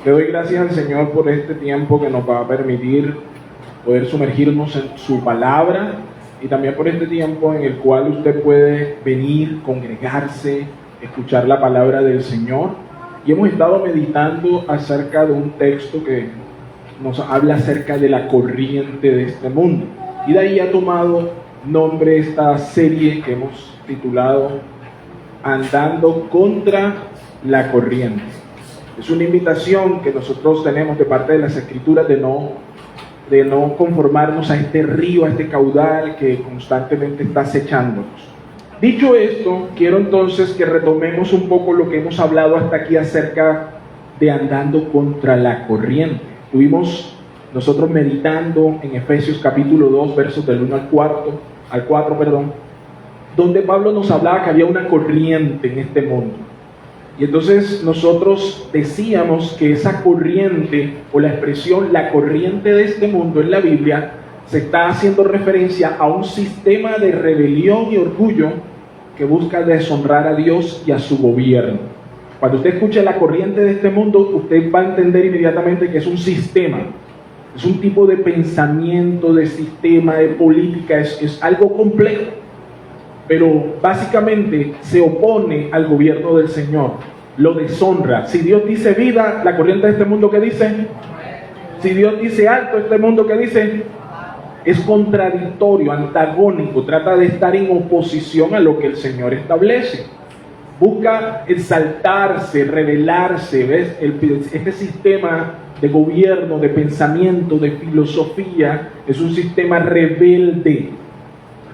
Le doy gracias al Señor por este tiempo que nos va a permitir poder sumergirnos en su palabra y también por este tiempo en el cual usted puede venir, congregarse, escuchar la palabra del Señor. Y hemos estado meditando acerca de un texto que nos habla acerca de la corriente de este mundo. Y de ahí ha tomado nombre esta serie que hemos titulado Andando contra la corriente. Es una invitación que nosotros tenemos de parte de las Escrituras de no conformarnos a este río, a este caudal que constantemente está acechándonos. Dicho esto, quiero entonces que retomemos un poco lo que hemos hablado hasta aquí acerca de andando contra la corriente. Estuvimos nosotros meditando en Efesios capítulo 2, versos del 1 al 4, donde Pablo nos hablaba que había una corriente en este mundo. Y entonces nosotros decíamos que esa corriente, o la expresión la corriente de este mundo en la Biblia, se está haciendo referencia a un sistema de rebelión y orgullo que busca deshonrar a Dios y a su gobierno. Cuando usted escuche la corriente de este mundo, usted va a entender inmediatamente que es un sistema, es un tipo de pensamiento, de sistema, de política, es algo complejo. Pero básicamente se opone al gobierno del Señor, lo deshonra. Si Dios dice vida, la corriente de este mundo, ¿qué dice? Si Dios dice alto, este mundo, ¿qué dice? Es contradictorio, antagónico, trata de estar en oposición a lo que el Señor establece. Busca exaltarse, rebelarse, ¿ves? Este sistema de gobierno, de pensamiento, de filosofía, es un sistema rebelde.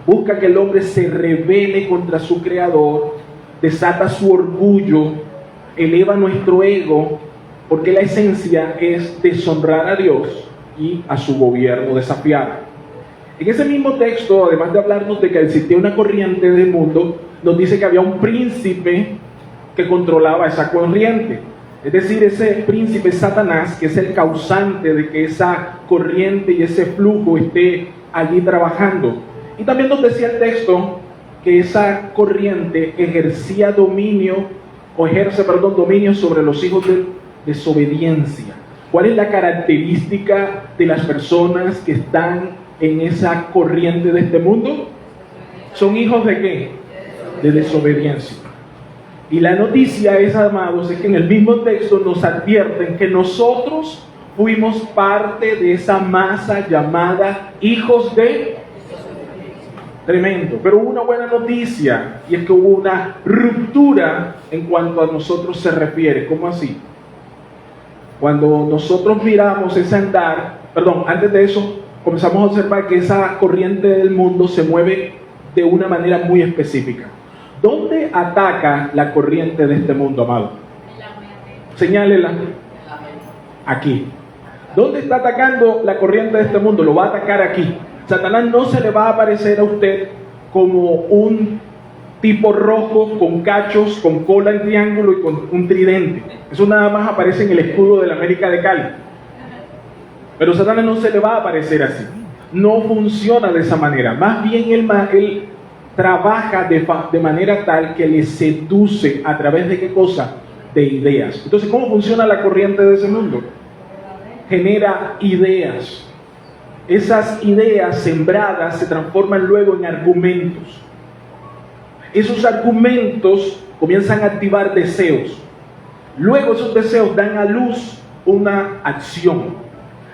Busca que el hombre se rebele contra su creador, desata su orgullo, eleva nuestro ego, porque la esencia es deshonrar a Dios y a su gobierno, desafiar. En ese mismo texto, además de hablarnos de que existía una corriente del mundo, nos dice que había un príncipe que controlaba esa corriente. Es decir, ese príncipe Satanás, que es el causante de que esa corriente y ese flujo esté allí trabajando. Y también nos decía el texto que esa corriente ejerce dominio sobre los hijos de desobediencia. ¿Cuál es la característica de las personas que están en esa corriente de este mundo? ¿Son hijos de qué? De desobediencia. Y la noticia es, amados, es que en el mismo texto nos advierten que nosotros fuimos parte de esa masa llamada hijos de tremendo, pero hubo una buena noticia, y es que hubo una ruptura en cuanto a nosotros se refiere. ¿Cómo así? Cuando nosotros miramos ese andar, antes de eso, comenzamos a observar que esa corriente del mundo se mueve de una manera muy específica. ¿Dónde ataca la corriente de este mundo, amado? Señálela. Aquí. ¿Dónde está atacando la corriente de este mundo? Lo va a atacar aquí. Satanás no se le va a aparecer a usted como un tipo rojo con cachos, con cola en triángulo y con un tridente. Eso nada más aparece en el escudo de la América de Cali. Pero Satanás no se le va a aparecer así. No funciona de esa manera. Más bien él trabaja de manera tal que le seduce a través de ¿qué cosa? De ideas. Entonces, ¿cómo funciona la corriente de ese mundo? Genera ideas. Esas ideas sembradas se transforman luego en argumentos. Esos argumentos comienzan a activar deseos. Luego esos deseos dan a luz una acción.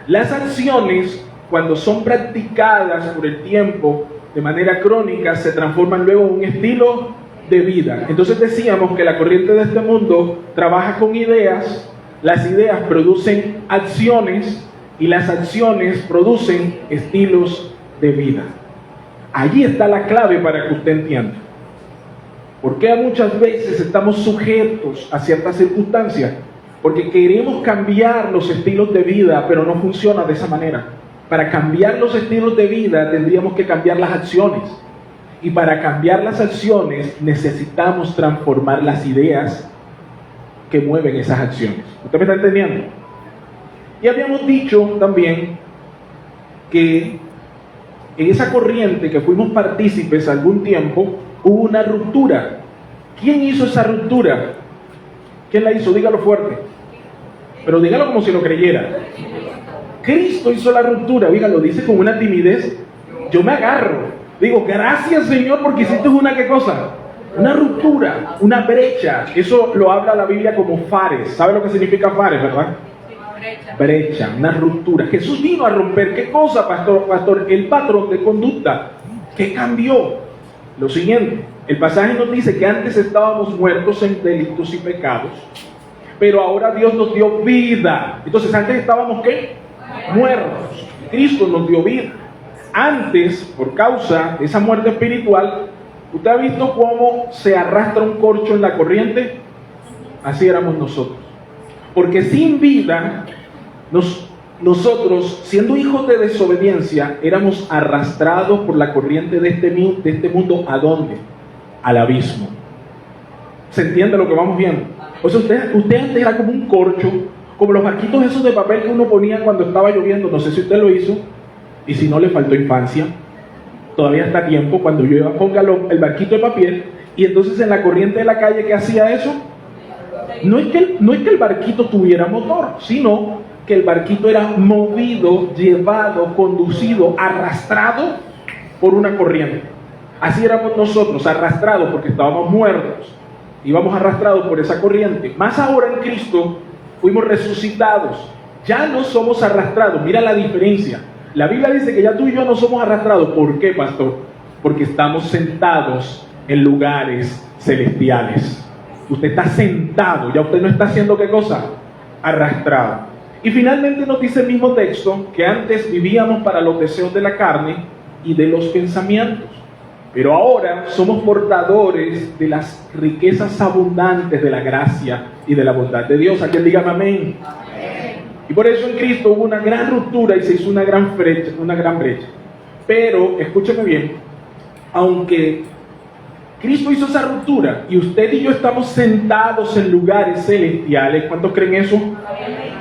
Las acciones, cuando son practicadas por el tiempo de manera crónica, se transforman luego en un estilo de vida. Entonces decíamos que la corriente de este mundo trabaja con ideas, las ideas producen acciones, y las acciones producen estilos de vida. Allí está la clave para que usted entienda. ¿Por qué muchas veces estamos sujetos a ciertas circunstancias? Porque queremos cambiar los estilos de vida, pero no funciona de esa manera. Para cambiar los estilos de vida tendríamos que cambiar las acciones. Y para cambiar las acciones necesitamos transformar las ideas que mueven esas acciones. ¿Usted me está entendiendo? Y habíamos dicho también que en esa corriente que fuimos partícipes algún tiempo, hubo una ruptura. ¿Quién hizo esa ruptura? ¿Quién la hizo? Dígalo fuerte. Pero dígalo como si lo creyera. Cristo hizo la ruptura. Oiga, lo dice con una timidez. Yo me agarro. Digo, gracias Señor porque hiciste una ¿qué cosa? Una ruptura, una brecha. Eso lo habla la Biblia como fares. ¿Sabe lo que significa fares, verdad? Brecha, una ruptura. Jesús vino a romper, ¿qué cosa, pastor? El patrón de conducta. ¿Qué cambió? Lo siguiente, el pasaje nos dice que antes estábamos muertos en delitos y pecados, pero ahora Dios nos dio vida. Entonces antes estábamos ¿qué? Muertos. Cristo nos dio vida. Antes, por causa de esa muerte espiritual, ¿usted ha visto cómo se arrastra un corcho en la corriente? Así éramos nosotros. Porque sin vida, nosotros, siendo hijos de desobediencia, éramos arrastrados por la corriente de este mundo. ¿A dónde? Al abismo. ¿Se entiende lo que vamos viendo? O sea, usted antes era como un corcho, como los barquitos esos de papel que uno ponía cuando estaba lloviendo. No sé si usted lo hizo, y si no, le faltó infancia. Todavía está a tiempo. Cuando llueva, póngalo el barquito de papel, y entonces en la corriente de la calle, ¿qué hacía eso? No es que el barquito tuviera motor, sino que el barquito era movido, llevado, conducido, arrastrado por una corriente. Así éramos nosotros, arrastrados porque estábamos muertos. Íbamos arrastrados por esa corriente. Más ahora en Cristo fuimos resucitados. Ya no somos arrastrados. Mira la diferencia. La Biblia dice que ya tú y yo no somos arrastrados. ¿Por qué, pastor? Porque estamos sentados en lugares celestiales. Usted está sentado, ya usted no está haciendo ¿qué cosa? Arrastrado. Y finalmente nos dice el mismo texto que antes vivíamos para los deseos de la carne y de los pensamientos, pero ahora somos portadores de las riquezas abundantes de la gracia y de la bondad de Dios. Aquel diga amén. Amén. Y por eso en Cristo hubo una gran ruptura y se hizo una gran brecha. Pero, escúcheme bien, aunque Cristo hizo esa ruptura y usted y yo estamos sentados en lugares celestiales. ¿Cuántos creen eso?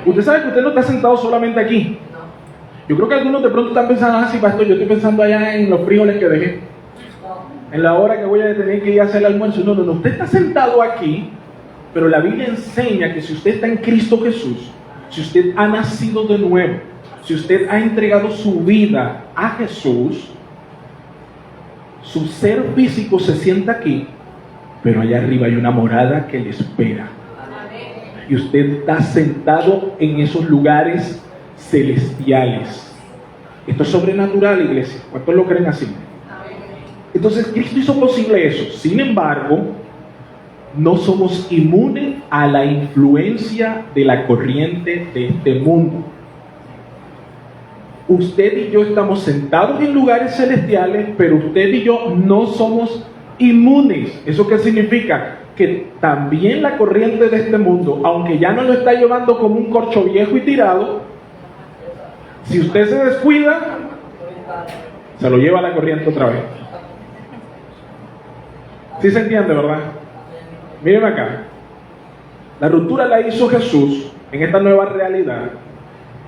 Usted sabe que usted no está sentado solamente aquí. Yo creo que algunos de pronto están pensando, sí, pastor, yo estoy pensando allá en los frijoles que dejé, en la hora que voy a tener que ir a hacer el almuerzo. No, usted está sentado aquí, pero la Biblia enseña que si usted está en Cristo Jesús, si usted ha nacido de nuevo, si usted ha entregado su vida a Jesús, su ser físico se sienta aquí, pero allá arriba hay una morada que le espera. Y usted está sentado en esos lugares celestiales. Esto es sobrenatural, iglesia. ¿Cuántos lo creen así? Entonces Cristo hizo posible eso. Sin embargo, no somos inmunes a la influencia de la corriente de este mundo. Usted y yo estamos sentados en lugares celestiales, pero usted y yo no somos inmunes. ¿Eso qué significa? Que también la corriente de este mundo, aunque ya no lo está llevando como un corcho viejo y tirado, si usted se descuida, se lo lleva la corriente otra vez. ¿Sí se entiende, verdad? Mírenme acá. La ruptura la hizo Jesús en esta nueva realidad.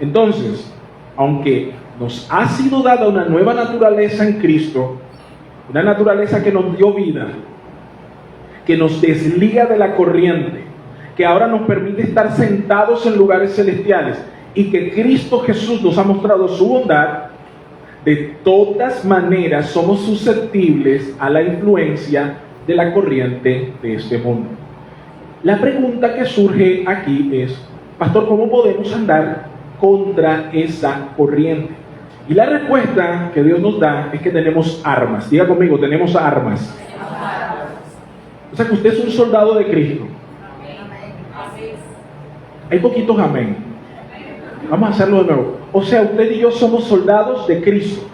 Entonces, aunque nos ha sido dada una nueva naturaleza en Cristo, una naturaleza que nos dio vida, que nos desliga de la corriente, que ahora nos permite estar sentados en lugares celestiales, y que Cristo Jesús nos ha mostrado su bondad, de todas maneras somos susceptibles a la influencia de la corriente de este mundo. La pregunta que surge aquí es, pastor, ¿cómo podemos andar contra esa corriente? Y la respuesta que Dios nos da es que tenemos armas. Diga conmigo, tenemos armas. O sea que usted es un soldado de Cristo. Hay poquitos amén. Vamos a hacerlo de nuevo. O sea, usted y yo somos soldados de Cristo.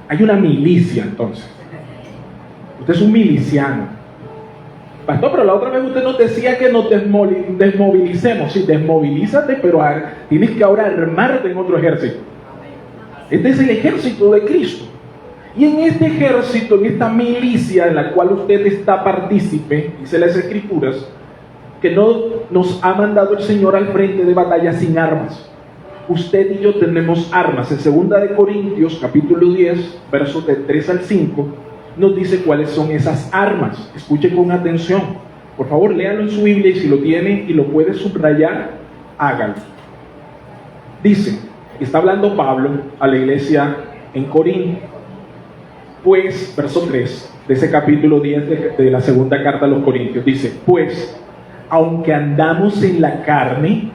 Hay una milicia entonces. Usted es un miliciano. Pastor, pero la otra vez usted nos decía que nos desmovilicemos. Sí, desmovilízate, pero tienes que ahora armarte en otro ejército. Este es el ejército de Cristo. Y en este ejército, en esta milicia en la cual usted está partícipe, dice las Escrituras, que no nos ha mandado el Señor al frente de batalla sin armas. Usted y yo tenemos armas. En 2 Corintios, capítulo 10, versos de 3 al 5, nos dice cuáles son esas armas. Escuche con atención. Por favor, léalo en su Biblia y si lo tiene y lo puede subrayar, hágalo. Dice, y está hablando Pablo a la iglesia en Corinto. Pues, verso 3 de ese capítulo 10 de la segunda carta a los Corintios, dice, pues, aunque andamos en la carne,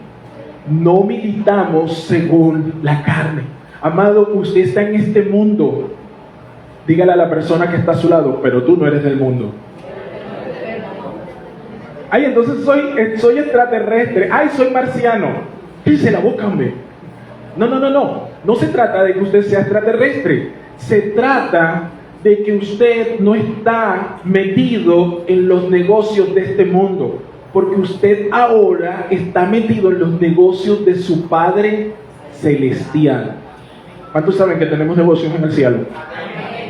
no militamos según la carne. Amado, usted está en este mundo. Dígale a la persona que está a su lado, pero tú no eres del mundo. Ay, entonces soy extraterrestre. Ay, soy marciano. Pise la boca, hombre. No. No se trata de que usted sea extraterrestre. Se trata de que usted no está metido en los negocios de este mundo, porque usted ahora está metido en los negocios de su Padre Celestial. ¿Cuántos saben que tenemos negocios en el cielo?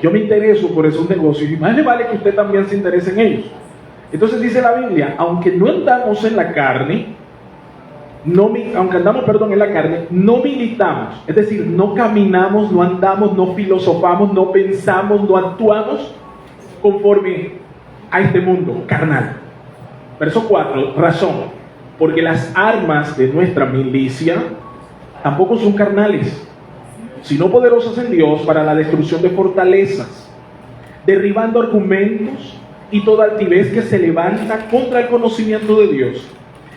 Yo me intereso por esos negocios y más le vale que usted también se interese en ellos. Entonces dice la Biblia, aunque no andamos en la carne, aunque andamos, en la carne, no militamos, es decir, no caminamos, no andamos, no filosofamos, no pensamos, no actuamos conforme a este mundo carnal. Verso 4, razón, porque las armas de nuestra milicia tampoco son carnales, sino poderosas en Dios para la destrucción de fortalezas, derribando argumentos y toda altivez que se levanta contra el conocimiento de Dios,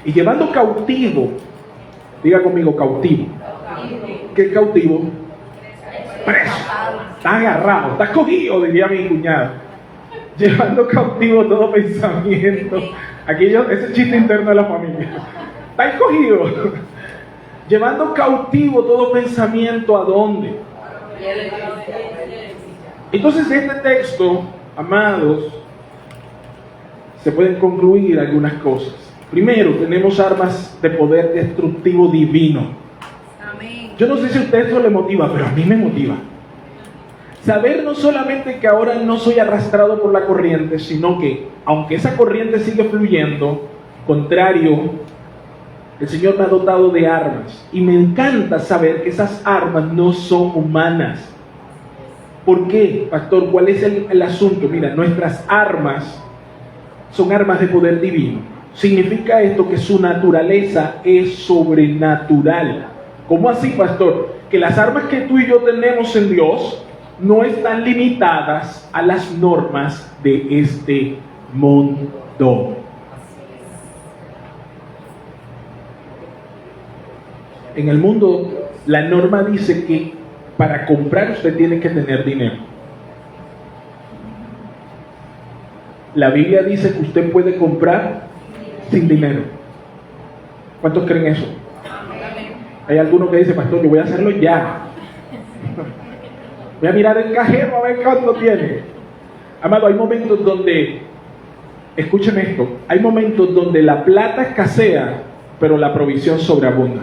y llevando cautivo, diga conmigo, cautivo. ¿Qué es cautivo? Preso. Está agarrado, está cogido, diría mi cuñada. Llevando cautivo todo pensamiento. Ese chiste interno de la familia. Está escogido. Llevando cautivo todo pensamiento, ¿a dónde? Entonces, de este texto, amados, se pueden concluir algunas cosas. Primero, tenemos armas de poder destructivo divino. Amén. Yo no sé si a usted eso le motiva, pero a mí me motiva. Saber no solamente que ahora no soy arrastrado por la corriente, sino que, aunque esa corriente sigue fluyendo, contrario, el Señor me ha dotado de armas. Y me encanta saber que esas armas no son humanas. ¿Por qué, pastor? ¿Cuál es el asunto? Mira, nuestras armas son armas de poder divino. Significa esto que su naturaleza es sobrenatural. ¿Cómo así, pastor? Que las armas que tú y yo tenemos en Dios no están limitadas a las normas de este mundo. En el mundo, la norma dice que para comprar usted tiene que tener dinero. La Biblia dice que usted puede comprar sin dinero. ¿Cuántos creen eso? Hay alguno que dice, pastor, yo voy a hacerlo ya. Voy a mirar el cajero a ver cuánto tiene. Amado, hay momentos donde, escuchen esto, hay momentos donde la plata escasea, pero la provisión sobreabunda.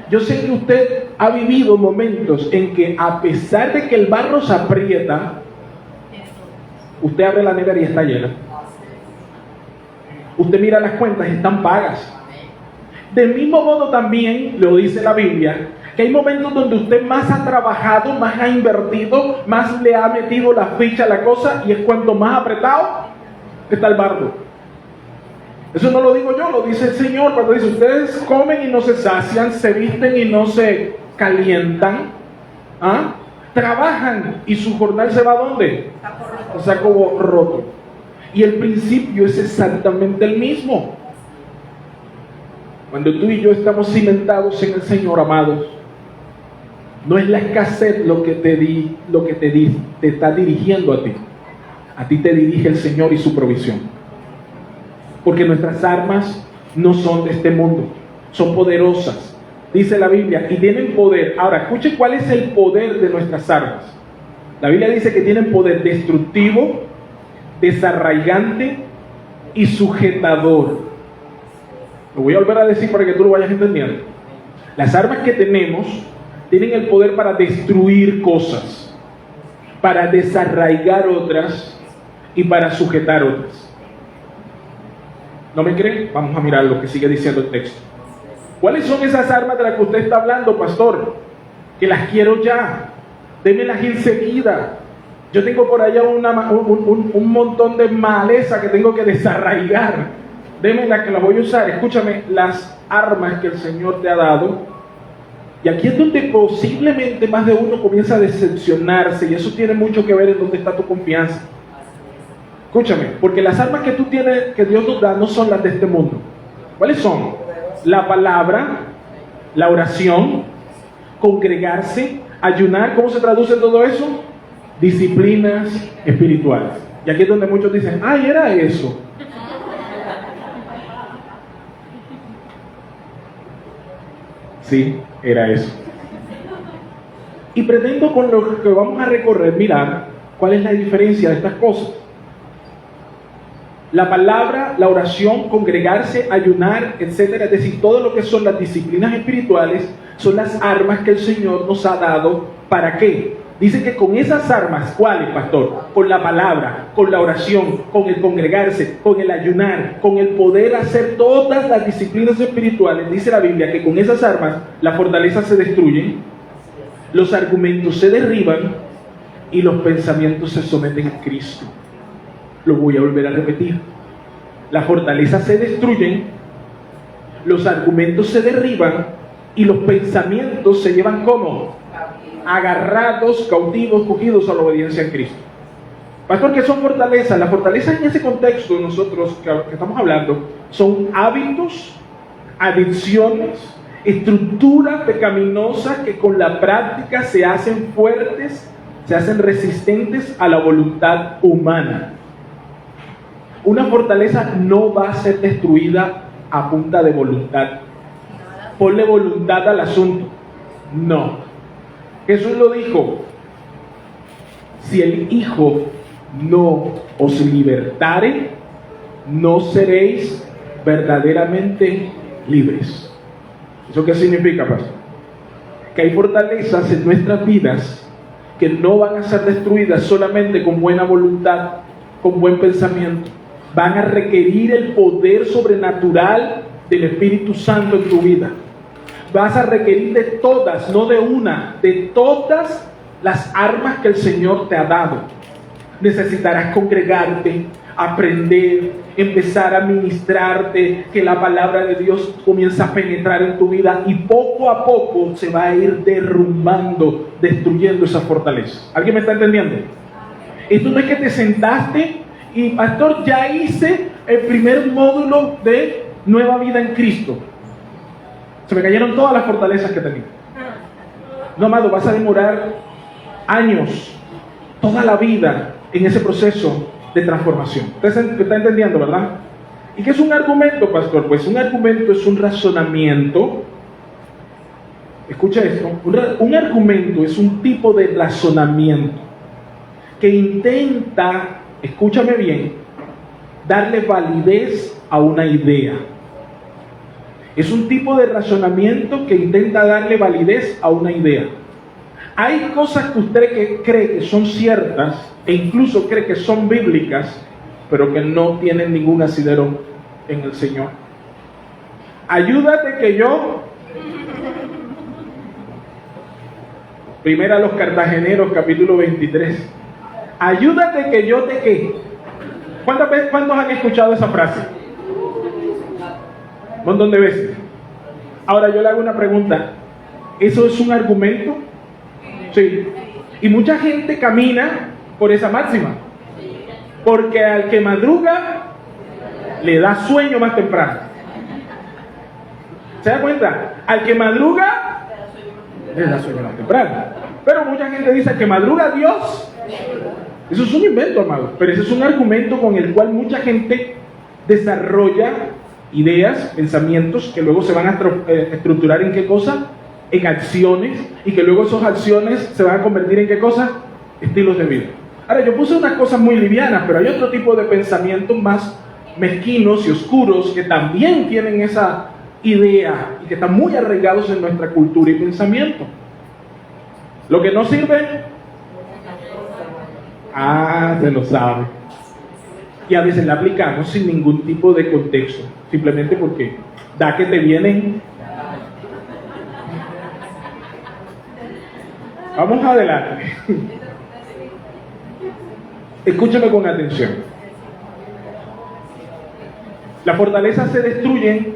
Yo sé que usted ha vivido momentos en que, a pesar de que el barro se aprieta, usted abre la nevera y está llena. Usted mira las cuentas y están pagas. Del mismo modo también, lo dice la Biblia, que hay momentos donde usted más ha trabajado, más ha invertido, más le ha metido la ficha a la cosa, y es cuanto más apretado está el barro. Eso no lo digo yo, lo dice el Señor cuando dice, ustedes comen y no se sacian, se visten y no se calientan, trabajan y su jornal se va ¿a dónde? O sea, como roto. Y el principio es exactamente el mismo. Cuando tú y yo estamos cimentados en el Señor, amados, no es la escasez lo que te está dirigiendo a ti. A ti te dirige el Señor y su provisión. Porque nuestras armas no son de este mundo, son poderosas. Dice la Biblia, y tienen poder. Ahora, escuche cuál es el poder de nuestras armas. La Biblia dice que tienen poder destructivo, desarraigante y sujetador. Lo voy a volver a decir para que tú lo vayas entendiendo. Las armas que tenemos tienen el poder para destruir cosas, para desarraigar otras y para sujetar otras. ¿No me creen? Vamos a mirar lo que sigue diciendo el texto. ¿Cuáles son esas armas de las que usted está hablando, pastor? Que las quiero ya. Démelas enseguida. Yo tengo por allá un montón de maleza que tengo que desarraigar. Démelas que las voy a usar. Escúchame, las armas que el Señor te ha dado. Y aquí es donde posiblemente más de uno comienza a decepcionarse, y eso tiene mucho que ver en dónde está tu confianza. Escúchame, porque las armas que tú tienes, que Dios nos da, no son las de este mundo. ¿Cuáles son? La palabra, la oración, congregarse, ayunar. ¿Cómo se traduce todo eso? Disciplinas espirituales. Y aquí es donde muchos dicen, ¡ay, era eso! Sí, era eso. Y pretendo con lo que vamos a recorrer mirar cuál es la diferencia de estas cosas. La palabra, la oración, congregarse, ayunar, etcétera, es decir, todo lo que son las disciplinas espirituales son las armas que el Señor nos ha dado. ¿Para qué? Dice que con esas armas, ¿cuáles, pastor? Con la palabra, con la oración, con el congregarse, con el ayunar, con el poder hacer todas las disciplinas espirituales. Dice la Biblia que con esas armas las fortalezas se destruyen, los argumentos se derriban y los pensamientos se someten a Cristo. Lo voy a volver a repetir. Las fortalezas se destruyen, los argumentos se derriban y los pensamientos se llevan como agarrados, cautivos, cogidos a la obediencia en Cristo. Pastor, ¿qué son fortalezas? Las fortalezas en ese contexto nosotros que estamos hablando son hábitos, adicciones, estructuras pecaminosas que con la práctica se hacen fuertes, se hacen resistentes a la voluntad humana. Una fortaleza no va a ser destruida a punta de voluntad. Ponle voluntad al asunto. No. Jesús lo dijo: si el Hijo no os libertare, no seréis verdaderamente libres. ¿Eso qué significa, pastor? Que hay fortalezas en nuestras vidas que no van a ser destruidas solamente con buena voluntad, con buen pensamiento. Van a requerir el poder sobrenatural del Espíritu Santo en tu vida. Vas a requerir de todas, no de una, de todas las armas que el Señor te ha dado. Necesitarás congregarte, aprender, empezar a ministrarte, que la palabra de Dios comienza a penetrar en tu vida y poco a poco se va a ir derrumbando, destruyendo esas fortalezas. ¿Alguien me está entendiendo? Esto no es que te sentaste y, pastor, ya hice el primer módulo de Nueva Vida en Cristo. Se me cayeron todas las fortalezas que tenía. No, amado, vas a demorar años, toda la vida en ese proceso de transformación. ¿Usted está entendiendo, verdad? ¿Y qué es un argumento, pastor? Pues un argumento es un razonamiento. Escucha esto. Un argumento es un tipo de razonamiento que intenta, escúchame bien, darle validez a una idea. Es un tipo de razonamiento que intenta darle validez a una idea. Hay cosas que usted cree que son ciertas e incluso cree que son bíblicas, pero que no tienen ningún asidero en el Señor. Ayúdate que yo... Primera a los Cartageneros, capítulo 23. Ayúdate que yo te qué. ¿Cuántos han escuchado esa frase? Un montón de veces. Ahora yo le hago una pregunta. ¿Eso es un argumento? Sí. Y mucha gente camina por esa máxima. Porque al que madruga le da sueño más temprano. ¿Se da cuenta? Al que madruga le da sueño más temprano. Pero mucha gente dice que madruga Dios. Eso es un invento, amado. Pero ese es un argumento con el cual mucha gente desarrolla ideas, pensamientos que luego se van a estructurar en qué cosa, en acciones, y que luego esas acciones se van a convertir en qué cosa, estilos de vida. Ahora yo puse unas cosas muy livianas, pero hay otro tipo de pensamientos más mezquinos y oscuros que también tienen esa idea y que están muy arraigados en nuestra cultura y pensamiento. Lo que no sirve, se lo sabe. Y a veces la aplicamos sin ningún tipo de contexto, simplemente porque da que te vienen. Vamos adelante. Escúchame con atención. Las fortalezas se destruyen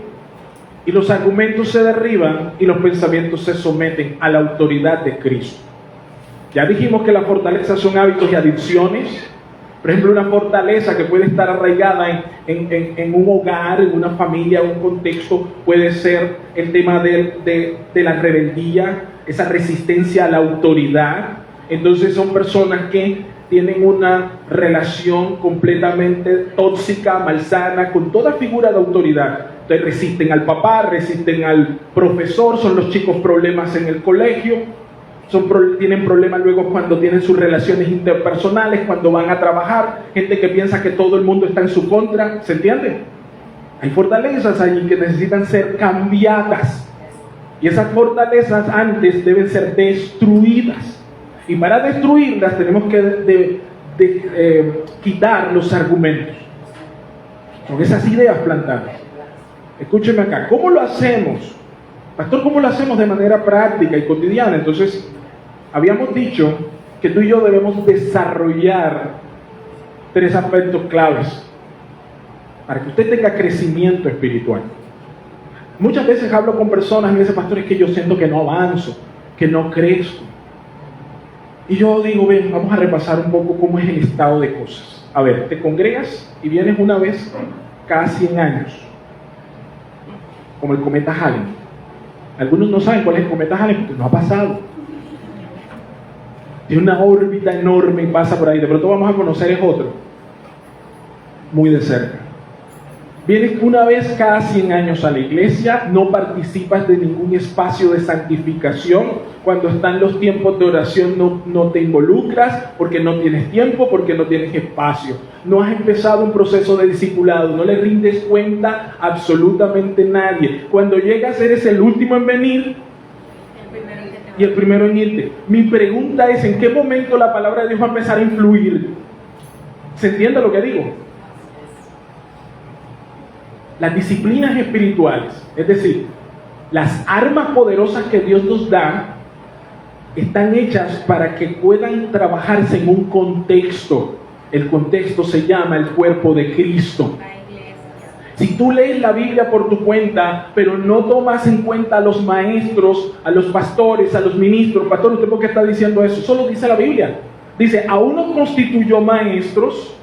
y los argumentos se derriban y los pensamientos se someten a la autoridad de Cristo. Ya dijimos que la fortaleza son hábitos y adicciones. Por ejemplo, una fortaleza que puede estar arraigada en un hogar, en una familia, en un contexto, puede ser el tema de la rebeldía, esa resistencia a la autoridad. Entonces son personas que tienen una relación completamente tóxica, malsana, con toda figura de autoridad. Entonces resisten al papá, resisten al profesor, son los chicos problemas en el colegio. Tienen problemas luego cuando tienen sus relaciones interpersonales, cuando van a trabajar, gente que piensa que todo el mundo está en su contra, ¿se entiende? Hay fortalezas allí que necesitan ser cambiadas, y esas fortalezas antes deben ser destruidas, y para destruirlas tenemos que quitar los argumentos, con esas ideas plantadas. Escúcheme acá, ¿cómo lo hacemos? Pastor, ¿cómo lo hacemos de manera práctica y cotidiana? Entonces, habíamos dicho que tú y yo debemos desarrollar 3 aspectos claves para que usted tenga crecimiento espiritual. Muchas veces hablo con personas y me dicen, pastor, es que yo siento que no avanzo, que no crezco. Y yo digo, ven, vamos a repasar un poco cómo es el estado de cosas. A ver, te congregas y vienes una vez cada 100 años, como el cometa Halley. Algunos no saben cuál es el cometa Halley porque no ha pasado. Tiene una órbita enorme y pasa por ahí. De pronto vamos a conocer es otro, muy de cerca. Vienes una vez cada 100 años a la iglesia, no participas de ningún espacio de santificación. Cuando están los tiempos de oración no te involucras porque no tienes tiempo, porque no tienes espacio. No has empezado un proceso de discipulado, no le rindes cuenta a absolutamente nadie. Cuando llegas eres el último en venir y el primero en irte. Mi pregunta es, ¿en qué momento la palabra de Dios va a empezar a influir? ¿Se entiende lo que digo? Las disciplinas espirituales, es decir, las armas poderosas que Dios nos da, están hechas para que puedan trabajarse en un contexto. El contexto se llama el cuerpo de Cristo. Si tú lees la Biblia por tu cuenta, pero no tomas en cuenta a los maestros, a los pastores, a los ministros, pastor, ¿usted por qué está diciendo eso? Eso lo dice la Biblia. Dice, a uno constituyó maestros,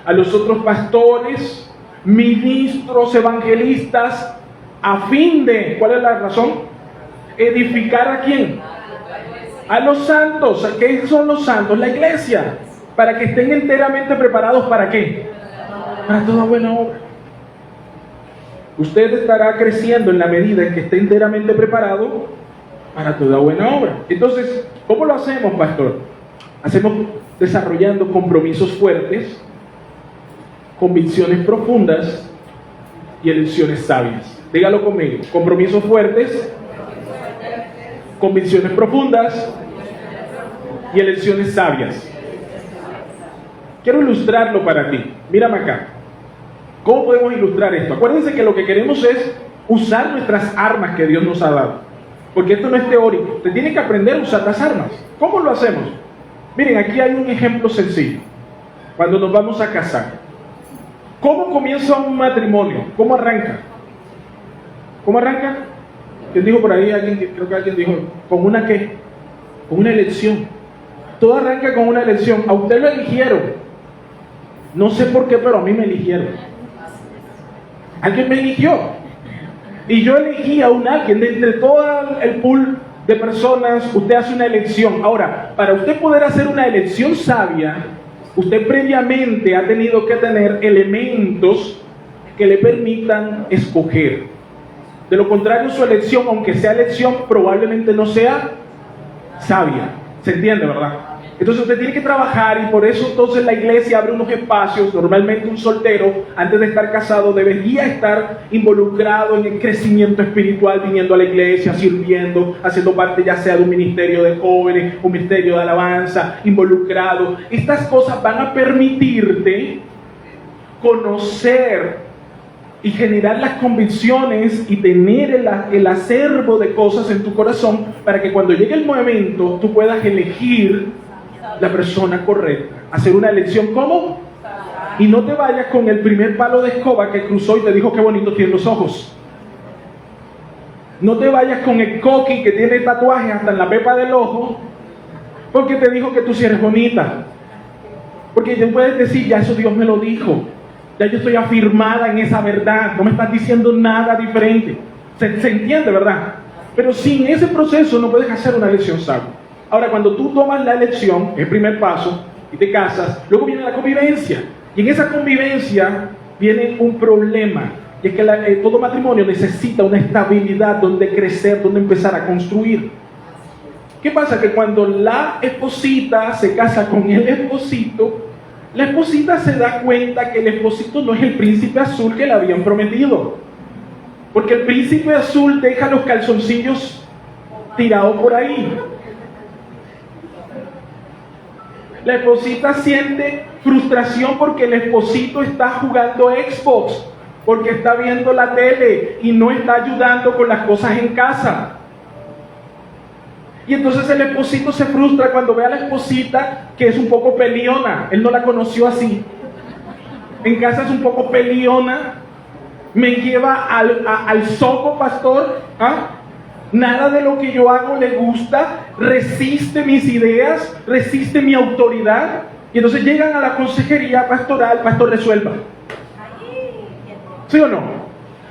a los otros pastores, ministros, evangelistas, a fin de, ¿cuál es la razón? Edificar ¿a quién? A los santos. ¿Qué son los santos? La iglesia. Para que estén enteramente preparados, ¿para qué? Para toda buena obra. Usted estará creciendo en la medida en que esté enteramente preparado para toda buena obra. Entonces, ¿cómo lo hacemos, pastor? Hacemos desarrollando compromisos fuertes, convicciones profundas y elecciones sabias. Dígalo conmigo. Compromisos fuertes, convicciones profundas y elecciones sabias. Quiero ilustrarlo para ti. Mírame acá. ¿Cómo podemos ilustrar esto? Acuérdense que lo que queremos es usar nuestras armas que Dios nos ha dado. Porque esto no es teórico. Usted tiene que aprender a usar las armas. ¿Cómo lo hacemos? Miren, aquí hay un ejemplo sencillo. Cuando nos vamos a casar. ¿Cómo comienza un matrimonio? ¿Cómo arranca? ¿Cómo arranca? ¿Quién dijo por ahí? Creo que alguien dijo, ¿con una qué? Con una elección. Todo arranca con una elección. A usted lo eligieron. No sé por qué, pero a mí me eligieron. Alguien me eligió. Y yo elegí a un alguien. De entre todo el pool de personas, usted hace una elección. Ahora, para usted poder hacer una elección sabia, usted previamente ha tenido que tener elementos que le permitan escoger. De lo contrario, su elección, aunque sea elección, probablemente no sea sabia. ¿Se entiende, verdad? Entonces usted tiene que trabajar, y por eso entonces la iglesia abre unos espacios. Normalmente un soltero, antes de estar casado, debería estar involucrado en el crecimiento espiritual, viniendo a la iglesia, sirviendo, haciendo parte ya sea de un ministerio de jóvenes, un ministerio de alabanza, involucrado. Estas cosas van a permitirte conocer y generar las convicciones y tener el acervo de cosas en tu corazón para que cuando llegue el momento tú puedas elegir la persona correcta, hacer una elección ¿cómo? Y no te vayas con el primer palo de escoba que cruzó y te dijo qué bonito tienen los ojos. No te vayas con el coqui que tiene tatuajes hasta en la pepa del ojo, porque te dijo que tú sí eres bonita. Porque tú puedes decir, ya eso Dios me lo dijo. Ya yo estoy afirmada en esa verdad. No me estás diciendo nada diferente. Se entiende, ¿verdad? Pero sin ese proceso no puedes hacer una elección sabia. Ahora, cuando tú tomas la elección, el primer paso, y te casas, luego viene la convivencia. Y en esa convivencia viene un problema. Y es que todo matrimonio necesita una estabilidad donde crecer, donde empezar a construir. ¿Qué pasa? Que cuando la esposita se casa con el esposito, la esposita se da cuenta que el esposito no es el príncipe azul que le habían prometido. Porque el príncipe azul deja los calzoncillos tirados por ahí. La esposita siente frustración porque el esposito está jugando Xbox, porque está viendo la tele y no está ayudando con las cosas en casa. Y entonces el esposito se frustra cuando ve a la esposita que es un poco peleona. Él no la conoció así. En casa es un poco peleona. Me lleva al zoco, pastor. ¿Ah? Nada de lo que yo hago le gusta. Resiste mis ideas, resiste mi autoridad. Y entonces llegan a la consejería pastoral, pastor, resuelva. ¿Sí o no?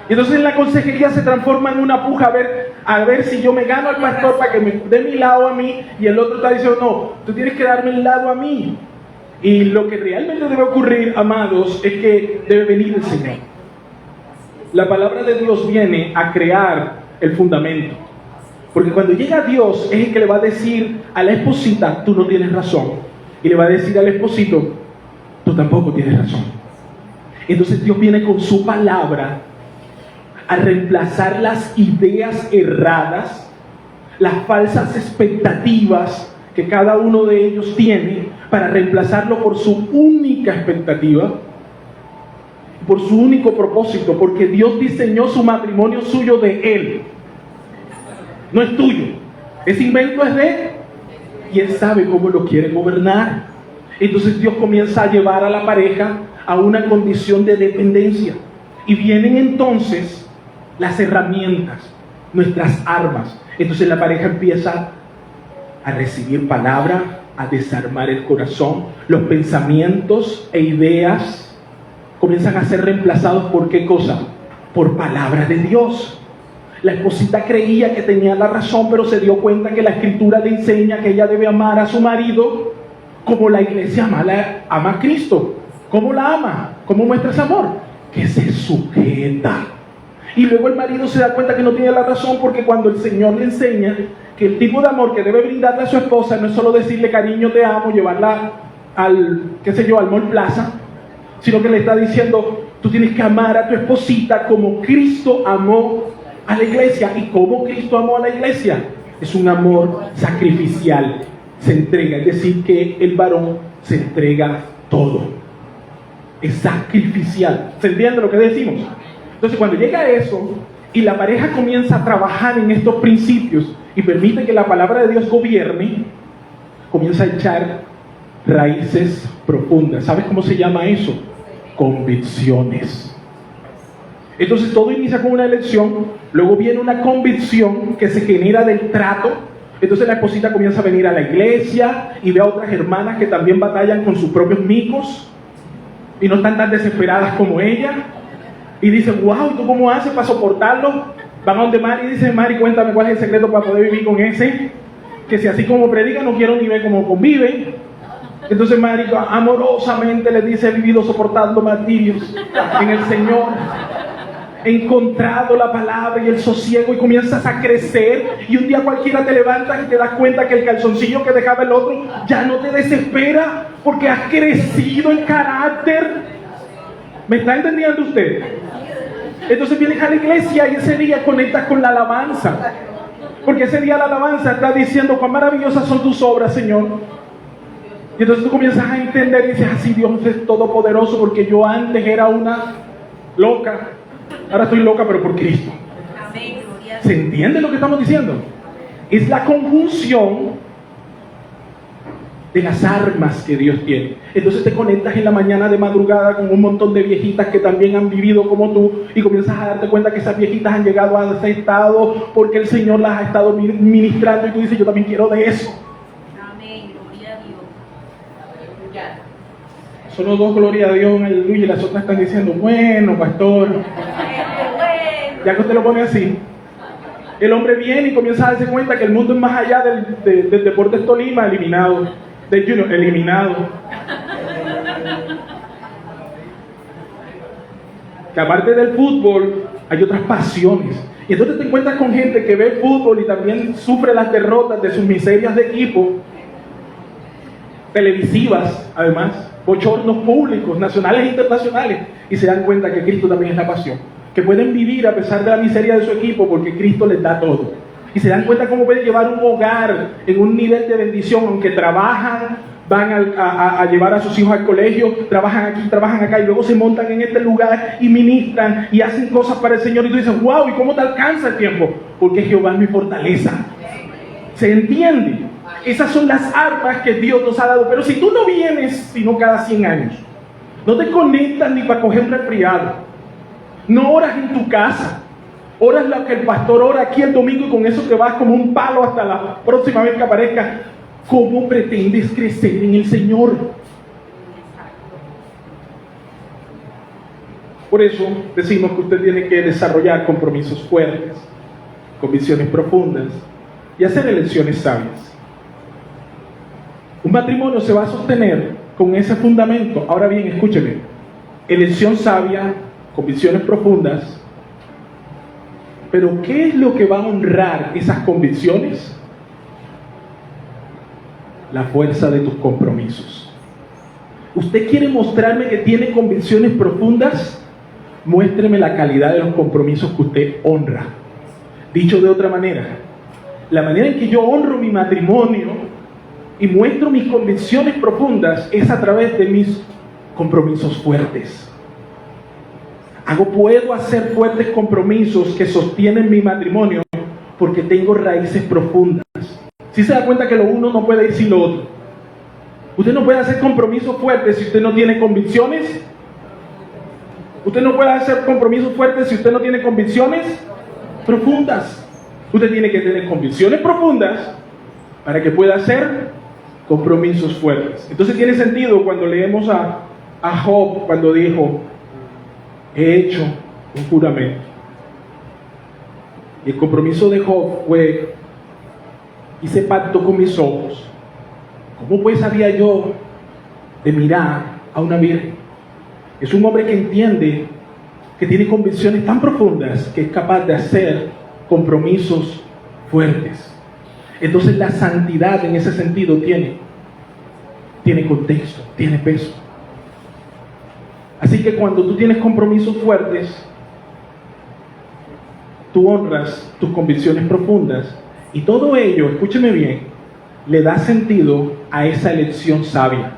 Y entonces la consejería se transforma en una puja a ver si yo me gano al pastor para que me dé mi lado a mí, y el otro está diciendo, no, tú tienes que darme el lado a mí. Y lo que realmente debe ocurrir, amados, es que debe venir el Señor. La palabra de Dios viene a crear el fundamento. Porque cuando llega Dios es el que le va a decir a la esposita, tú no tienes razón. Y le va a decir al esposito, tú tampoco tienes razón. Entonces Dios viene con su palabra a reemplazar las ideas erradas, las falsas expectativas que cada uno de ellos tiene, para reemplazarlo por su única expectativa, por su único propósito, porque Dios diseñó su matrimonio suyo de Él. No es tuyo. Ese invento es de Él y Él sabe cómo lo quiere gobernar. Entonces Dios comienza a llevar a la pareja a una condición de dependencia. Y vienen entonces las herramientas, nuestras armas. Entonces la pareja empieza a recibir palabra, a desarmar el corazón. Los pensamientos e ideas comienzan a ser reemplazados por ¿qué cosa? Por palabra de Dios. La esposita creía que tenía la razón, pero se dio cuenta que la Escritura le enseña que ella debe amar a su marido como la iglesia ama a Cristo. ¿Cómo la ama? ¿Cómo muestra ese amor? Que se sujeta. Y luego el marido se da cuenta que no tiene la razón, porque cuando el Señor le enseña que el tipo de amor que debe brindarle a su esposa no es solo decirle cariño, te amo, llevarla al Mall Plaza, sino que le está diciendo, tú tienes que amar a tu esposita como Cristo amó a la iglesia. ¿Y cómo Cristo amó a la iglesia? Es un amor sacrificial, se entrega, es decir, que el varón se entrega todo, es sacrificial. ¿Se entiende lo que decimos? Entonces cuando llega eso y la pareja comienza a trabajar en estos principios y permite que la palabra de Dios gobierne, comienza a echar raíces profundas. ¿Sabes cómo se llama eso? Convicciones. Entonces todo inicia con una elección, luego viene una convicción que se genera del trato. Entonces la esposita comienza a venir a la iglesia y ve a otras hermanas que también batallan con sus propios micos y no están tan desesperadas como ella. Y dice, wow, ¿tú cómo haces para soportarlo? Van a donde Mari y dicen, Mari, cuéntame cuál es el secreto para poder vivir con ese, que si así como predica no quiero ni ver cómo convive. Entonces Mari amorosamente le dice, he vivido soportando martirios en el Señor, he encontrado la palabra y el sosiego, y comienzas a crecer, y un día cualquiera te levantas y te das cuenta que el calzoncillo que dejaba el otro ya no te desespera, porque has crecido en carácter. ¿Me está entendiendo usted? Entonces vienes a la iglesia y ese día conectas con la alabanza, porque ese día la alabanza está diciendo, cuán maravillosas son tus obras, Señor. Y entonces tú comienzas a entender y dices, así Dios es todopoderoso, porque yo antes era una loca, ahora estoy loca pero por Cristo. ¿Se entiende lo que estamos diciendo? Es la conjunción de las armas que Dios tiene. Entonces te conectas en la mañana de madrugada con un montón de viejitas que también han vivido como tú y comienzas a darte cuenta que esas viejitas han llegado a ese estado porque el Señor las ha estado ministrando y tú dices, yo también quiero de eso. Amén, gloria a Dios. Solo dos, gloria a Dios, aleluya, y las otras están diciendo, bueno, pastor. Ya que usted lo pone así, el hombre viene y comienza a darse cuenta que el mundo es más allá del Deportes Tolima, eliminado, del Junior, eliminado. Que aparte del fútbol, hay otras pasiones. Y entonces te encuentras con gente que ve fútbol y también sufre las derrotas de sus miserias de equipo, televisivas, además, bochornos públicos, nacionales e internacionales, y se dan cuenta que Cristo también es la pasión. Que pueden vivir a pesar de la miseria de su equipo porque Cristo les da todo. Y se dan cuenta cómo pueden llevar un hogar en un nivel de bendición, aunque trabajan, van a llevar a sus hijos al colegio, trabajan aquí, trabajan acá, y luego se montan en este lugar y ministran y hacen cosas para el Señor. Y tú dices, wow, ¿y cómo te alcanza el tiempo? Porque Jehová es mi fortaleza. ¿Se entiende? Esas son las armas que Dios nos ha dado. Pero si tú no vienes, sino cada 100 años, no te conectas ni para coger un resfriado, no oras en tu casa, oras lo que el pastor ora aquí el domingo y con eso te vas como un palo hasta la próxima vez que aparezca. ¿Cómo pretendes crecer en el Señor? Por eso decimos que usted tiene que desarrollar compromisos fuertes, convicciones profundas y hacer elecciones sabias. Un matrimonio se va a sostener con ese fundamento. Ahora bien, escúcheme, elección sabia, convicciones profundas, pero ¿qué es lo que va a honrar esas convicciones? La fuerza de tus compromisos. ¿Usted quiere mostrarme que tiene convicciones profundas? Muéstreme la calidad de los compromisos que usted honra. Dicho de otra manera, la manera en que yo honro mi matrimonio y muestro mis convicciones profundas es a través de mis compromisos fuertes. Puedo hacer fuertes compromisos que sostienen mi matrimonio porque tengo raíces profundas. ¿Sí se da cuenta que lo uno no puede ir sin lo otro? Usted no puede hacer compromisos fuertes si usted no tiene convicciones. Usted no puede hacer compromisos fuertes si usted no tiene convicciones profundas. Usted tiene que tener convicciones profundas para que pueda hacer compromisos fuertes. Entonces tiene sentido cuando leemos a Job cuando dijo, he hecho un juramento. Y el compromiso de Job fue, hice pacto con mis ojos. ¿Cómo pues había yo de mirar a una virgen? Es un hombre que entiende, que tiene convicciones tan profundas que es capaz de hacer compromisos fuertes. Entonces la santidad en ese sentido tiene contexto, tiene peso. Así que cuando tú tienes compromisos fuertes, tú honras tus convicciones profundas y todo ello, escúcheme bien, le da sentido a esa elección sabia.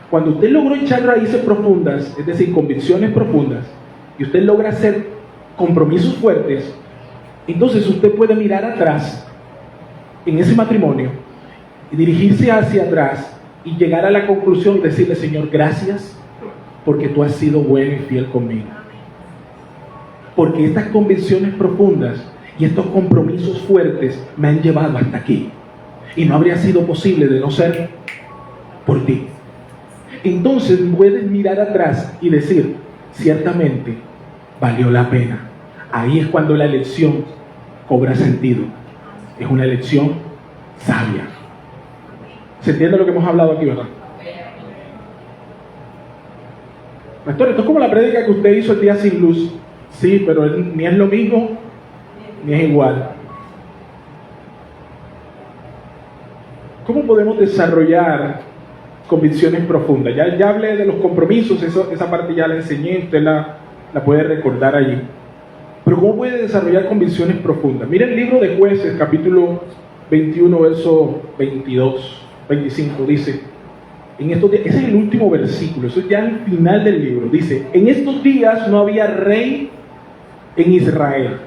Cuando usted logró echar raíces profundas, es decir, convicciones profundas, y usted logra hacer compromisos fuertes, entonces usted puede mirar atrás en ese matrimonio y dirigirse hacia atrás y llegar a la conclusión y decirle, Señor, gracias porque tú has sido bueno y fiel conmigo. Porque estas convicciones profundas y estos compromisos fuertes me han llevado hasta aquí. Y no habría sido posible de no ser por ti. Entonces puedes mirar atrás y decir, ciertamente valió la pena. Ahí es cuando la elección cobra sentido. Es una elección sabia. ¿Se entiende lo que hemos hablado aquí, verdad? Pastor, esto es como la prédica que usted hizo el día sin luz. Sí, pero ni es lo mismo, ni es igual. ¿Cómo podemos desarrollar convicciones profundas? Ya hablé de los compromisos, esa parte ya la enseñé, usted la puede recordar allí. Pero ¿cómo puede desarrollar convicciones profundas? Mira el libro de Jueces, capítulo 21, verso 25, dice, en estos días, ese es el último versículo, eso es ya el final del libro, dice, en estos días no había rey en Israel,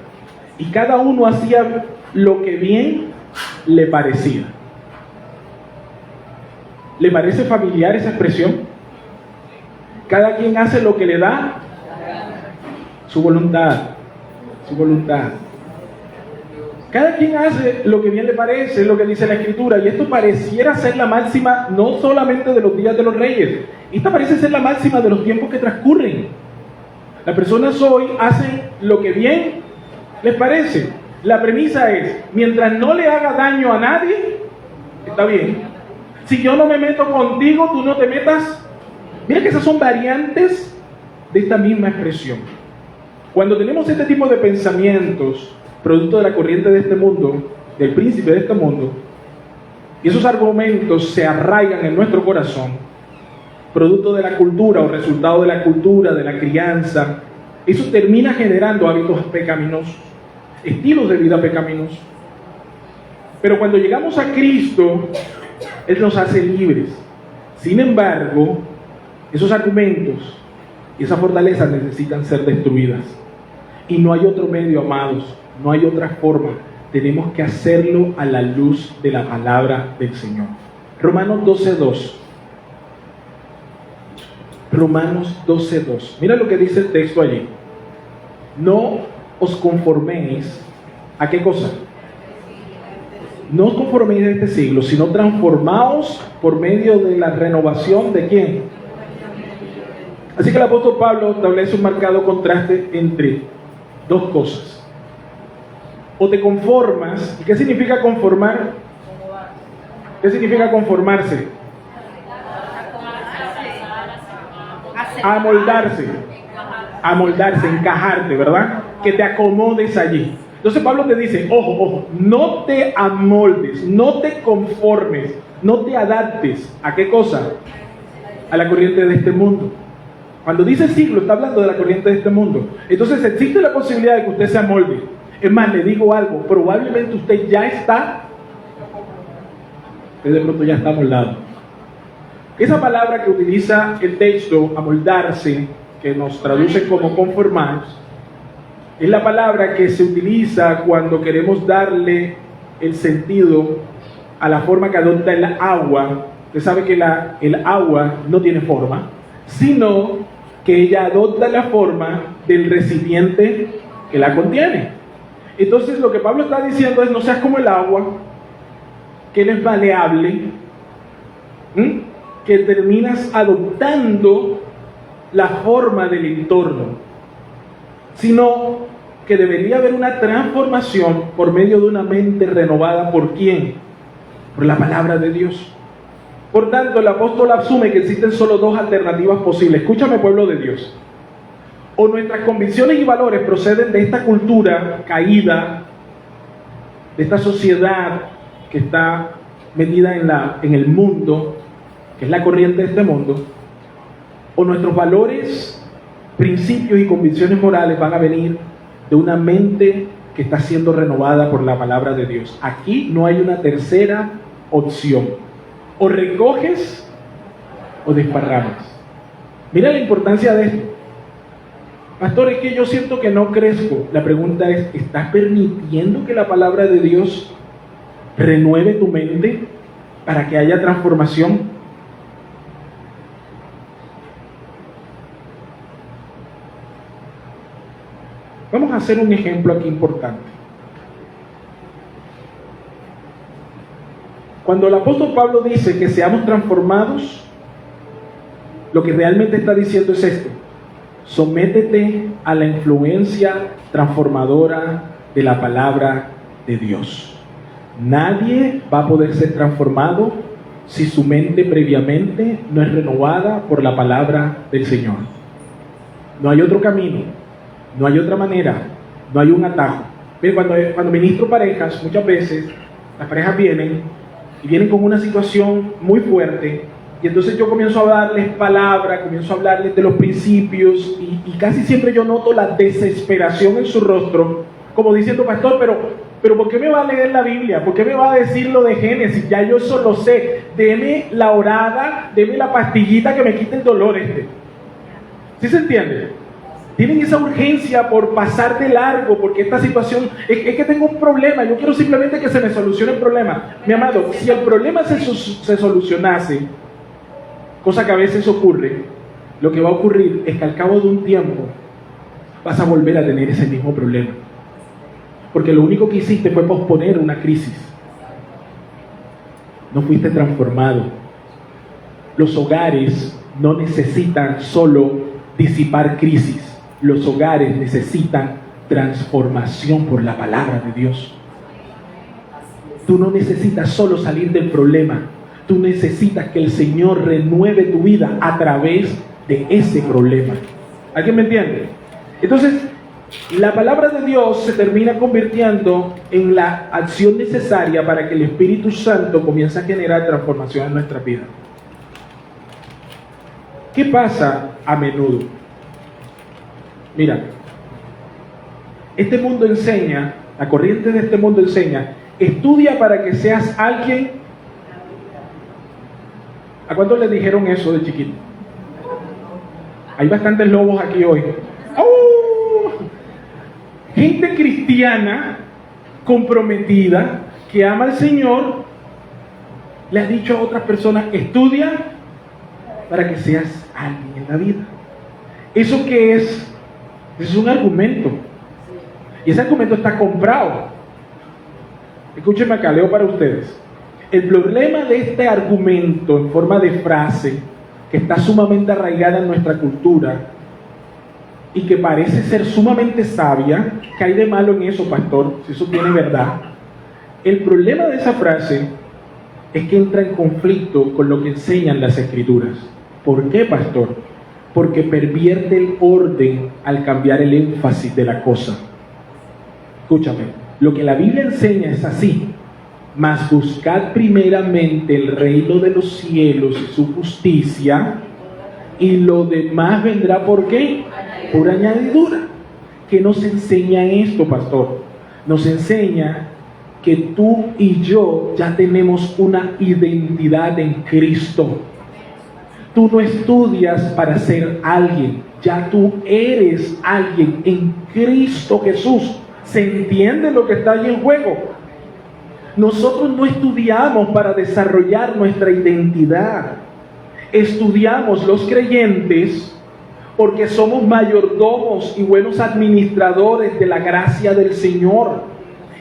y cada uno hacía lo que bien le parecía. ¿Le parece familiar esa expresión? Cada quien hace lo que le da su voluntad. Su voluntad. Cada quien hace lo que bien le parece, es lo que dice la Escritura, y esto pareciera ser la máxima no solamente de los días de los reyes, esta parece ser la máxima de los tiempos que transcurren. Las personas hoy hacen lo que bien les parece. La premisa es, mientras no le haga daño a nadie, está bien. Si yo no me meto contigo, tú no te metas. Mira que esas son variantes de esta misma expresión. Cuando tenemos este tipo de pensamientos, producto de la corriente de este mundo, del príncipe de este mundo, y esos argumentos se arraigan en nuestro corazón, producto de la cultura o resultado de la cultura, de la crianza, eso termina generando hábitos pecaminosos, estilos de vida pecaminosos. Pero cuando llegamos a Cristo, Él nos hace libres. Sin embargo, esos argumentos y esas fortalezas necesitan ser destruidas. Y no hay otro medio, amados, no hay otra forma. Tenemos que hacerlo a la luz de la palabra del Señor. Romanos 12:2. Romanos 12:2. Mira lo que dice el texto allí. No os conforméis. ¿A qué cosa? No os conforméis a este siglo, sino transformaos por medio de la renovación ¿de quién? Así que el apóstol Pablo establece un marcado contraste entre dos cosas. O te conformas. ¿Y qué significa conformar? ¿Qué significa conformarse? Amoldarse. Amoldarse, encajarte, ¿verdad? Que te acomodes allí. Entonces Pablo te dice, ojo, no te amoldes, no te conformes, no te adaptes. ¿A qué cosa? A la corriente de este mundo. Cuando dice siglo, está hablando de la corriente de este mundo. Entonces existe la posibilidad de que usted se amolde. Es más, le digo algo, probablemente usted ya está, de pronto ya está amoldado. Esa palabra que utiliza el texto, amoldarse, que nos traduce como conformar, es la palabra que se utiliza cuando queremos darle el sentido a la forma que adopta el agua. Usted sabe que el agua no tiene forma, sino que ella adopta la forma del recipiente que la contiene. Entonces lo que Pablo está diciendo es, no seas como el agua, que él es maleable, que terminas adoptando la forma del entorno, sino que debería haber una transformación por medio de una mente renovada. ¿Por quién? Por la palabra de Dios. Por tanto, el apóstol asume que existen solo dos alternativas posibles. Escúchame, pueblo de Dios. O nuestras convicciones y valores proceden de esta cultura caída, de esta sociedad que está metida en el mundo, que es la corriente de este mundo, o nuestros valores, principios y convicciones morales van a venir de una mente que está siendo renovada por la palabra de Dios. Aquí no hay una tercera opción. O recoges o desparramas. Mira la importancia de esto. Pastor, es que yo siento que no crezco. La pregunta es, ¿estás permitiendo que la palabra de Dios renueve tu mente para que haya transformación? Vamos a hacer un ejemplo aquí importante. Cuando el apóstol Pablo dice que seamos transformados, lo que realmente está diciendo es esto: sométete a la influencia transformadora de la palabra de Dios. Nadie va a poder ser transformado si su mente previamente no es renovada por la palabra del Señor. No hay otro camino, no hay otra manera, no hay un atajo. Cuando ministro parejas, muchas veces las parejas vienen con una situación muy fuerte, y entonces yo comienzo a darles palabra, comienzo a hablarles de los principios, y casi siempre yo noto la desesperación en su rostro, como diciendo: pastor, pero ¿por qué me va a leer la Biblia? ¿Por qué me va a decir lo de Génesis? Ya yo eso lo sé. Deme la orada, deme la pastillita que me quite el dolor ¿Sí se entiende? Tienen esa urgencia por pasar de largo, porque esta situación, es que tengo un problema, yo quiero simplemente que se me solucione el problema. Mi amado, si el problema se solucionase, cosa que a veces ocurre, lo que va a ocurrir es que al cabo de un tiempo vas a volver a tener ese mismo problema. Porque lo único que hiciste fue posponer una crisis. No fuiste transformado. Los hogares no necesitan solo disipar crisis. Los hogares necesitan transformación por la palabra de Dios. Tú no necesitas solo salir del problema. Tú necesitas que el Señor renueve tu vida a través de ese problema. ¿Alguien me entiende? Entonces, la palabra de Dios se termina convirtiendo en la acción necesaria para que el Espíritu Santo comience a generar transformación en nuestra vida. ¿Qué pasa a menudo? Mira, este mundo enseña, la corriente de este mundo enseña, estudia para que seas alguien. ¿A cuántos les dijeron eso de chiquito? Hay bastantes lobos aquí hoy. ¡Oh! Gente cristiana, comprometida, que ama al Señor, le ha dicho a otras personas, estudia para que seas alguien en la vida. ¿Eso qué es? Es un argumento. Y ese argumento está comprado. Escúchenme acá, leo para ustedes. El problema de este argumento en forma de frase, que está sumamente arraigada en nuestra cultura y que parece ser sumamente sabia, ¿qué hay de malo en eso, pastor? Si eso tiene verdad. El problema de esa frase es que entra en conflicto con lo que enseñan las Escrituras. ¿Por qué, pastor? Porque pervierte el orden al cambiar el énfasis de la cosa. Escúchame, lo que la Biblia enseña es así: mas buscad primeramente el reino de los cielos y su justicia, y lo demás vendrá, ¿por qué? Por añadidura. ¿Qué nos enseña esto, pastor? Nos enseña que tú y yo ya tenemos una identidad en Cristo. Tú no estudias para ser alguien, ya tú eres alguien en Cristo Jesús. ¿Se entiende lo que está ahí en juego? Nosotros no estudiamos para desarrollar nuestra identidad. Estudiamos los creyentes porque somos mayordomos y buenos administradores de la gracia del Señor.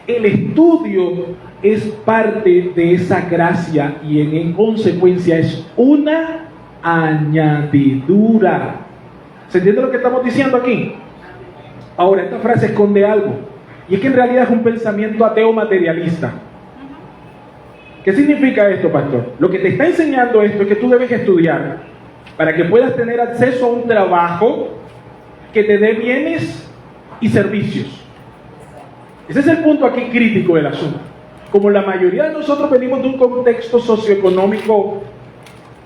El estudio es parte de esa gracia y en consecuencia es una añadidura. ¿Se entiende lo que estamos diciendo aquí? Ahora, esta frase esconde algo, y es que en realidad es un pensamiento ateo materialista. ¿Qué significa esto, pastor? Lo que te está enseñando esto es que tú debes estudiar para que puedas tener acceso a un trabajo que te dé bienes y servicios. Ese es el punto aquí crítico del asunto. Como la mayoría de nosotros venimos de un contexto socioeconómico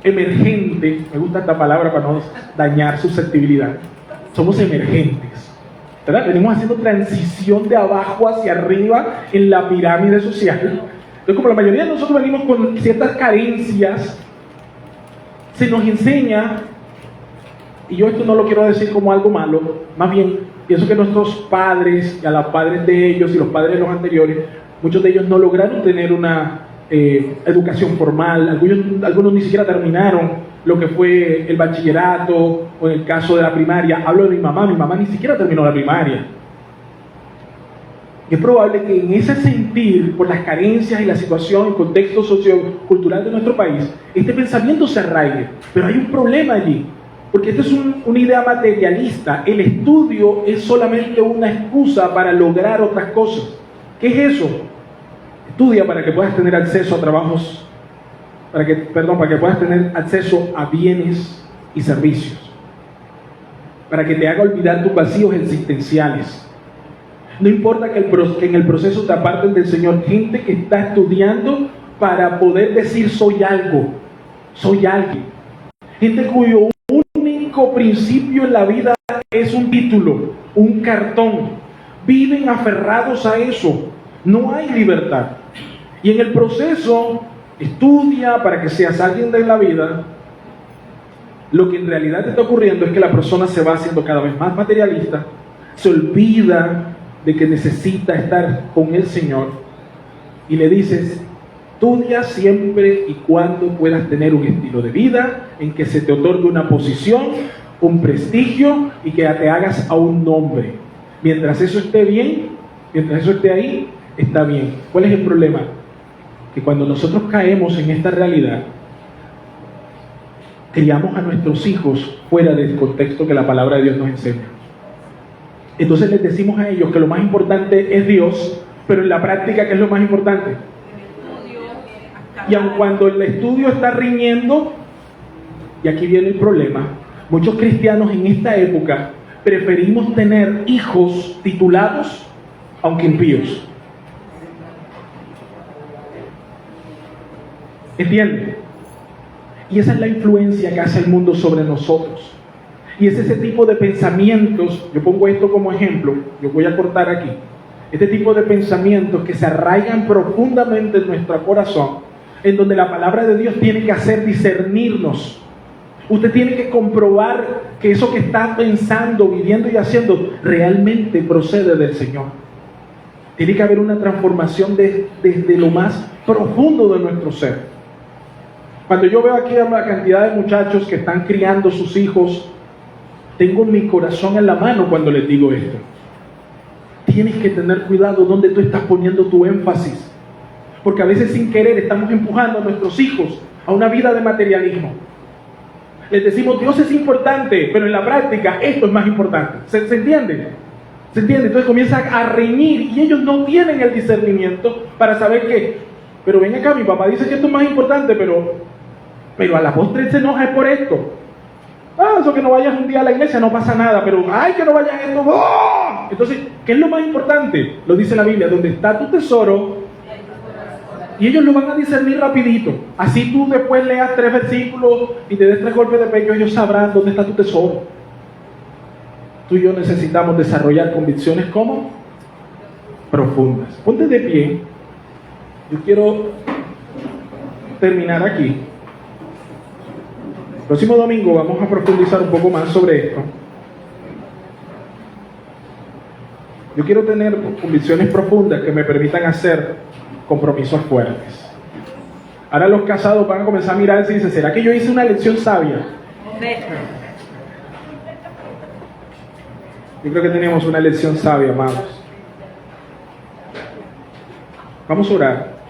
emergente, me gusta esta palabra para no dañar susceptibilidad, somos emergentes, ¿verdad? Venimos haciendo transición de abajo hacia arriba en la pirámide social. Entonces, como la mayoría de nosotros venimos con ciertas carencias, se nos enseña, y yo esto no lo quiero decir como algo malo, más bien pienso que nuestros padres, y a los padres de ellos y los padres de los anteriores, muchos de ellos no lograron tener una educación formal, algunos ni siquiera terminaron lo que fue el bachillerato, o en el caso de la primaria. Hablo de mi mamá ni siquiera terminó la primaria. Es probable que en ese sentir, por las carencias y la situación, el contexto sociocultural de nuestro país, este pensamiento se arraigue. Pero hay un problema allí, porque esta es una idea materialista. El estudio es solamente una excusa para lograr otras cosas. ¿Qué es eso? Estudia para que puedas tener acceso a trabajos, para que puedas tener acceso a bienes y servicios, para que te haga olvidar tus vacíos existenciales. No importa que en el proceso te aparten del Señor, gente que está estudiando para poder decir soy algo, soy alguien. Gente cuyo único principio en la vida es un título, un cartón. Viven aferrados a eso. No hay libertad. Y en el proceso, estudia para que seas alguien de la vida. Lo que en realidad te está ocurriendo es que la persona se va haciendo cada vez más materialista, se olvida de que necesita estar con el Señor, y le dices, Estudia siempre y cuando puedas tener un estilo de vida en que se te otorgue una posición, un prestigio y que te hagas a un nombre. Mientras eso esté bien, mientras eso esté ahí, está bien. ¿Cuál es el problema? Que cuando nosotros caemos en esta realidad, criamos a nuestros hijos fuera del contexto que la palabra de Dios nos enseña. Entonces les decimos a ellos que lo más importante es Dios, pero en la práctica, ¿qué es lo más importante? Y aun cuando el estudio está riñendo, y aquí viene el problema, muchos cristianos en esta época preferimos tener hijos titulados, aunque impíos. ¿Entienden? Y esa es la influencia que hace el mundo sobre nosotros. Y es ese tipo de pensamientos, yo pongo esto como ejemplo, yo voy a cortar aquí, este tipo de pensamientos que se arraigan profundamente en nuestro corazón, en donde la palabra de Dios tiene que hacer discernirnos. Usted tiene que comprobar que eso que está pensando, viviendo y haciendo realmente procede del Señor. Tiene que haber una transformación desde lo más profundo de nuestro ser. Cuando yo veo aquí a la cantidad de muchachos que están criando sus hijos, tengo mi corazón en la mano cuando les digo esto. Tienes que tener cuidado donde tú estás poniendo tu énfasis. Porque a veces sin querer estamos empujando a nuestros hijos a una vida de materialismo. Les decimos, Dios es importante, pero en la práctica esto es más importante. ¿Se entiende? ¿Se entiende? Entonces comienzan a reñir y ellos no tienen el discernimiento para saber que, pero ven acá, mi papá dice que esto es más importante, pero a la postre él se enoja es por esto. Eso que no vayas un día a la iglesia no pasa nada, pero ay, que no vayas a esto. ¡Oh! Entonces, ¿qué es lo más importante? Lo dice la Biblia, donde está tu tesoro, y ellos lo van a discernir rapidito. Así tú después leas 3 versículos y te des 3 golpes de pecho, ellos sabrán dónde está tu tesoro. Tú y yo necesitamos desarrollar convicciones como profundas. Ponte de pie. Yo quiero terminar aquí. El próximo domingo vamos a profundizar un poco más sobre esto. Yo quiero tener convicciones profundas que me permitan hacer compromisos fuertes. Ahora los casados van a comenzar a mirarse y dicen, ¿será que yo hice una elección sabia? Yo creo que tenemos una elección sabia, amados. Vamos a orar.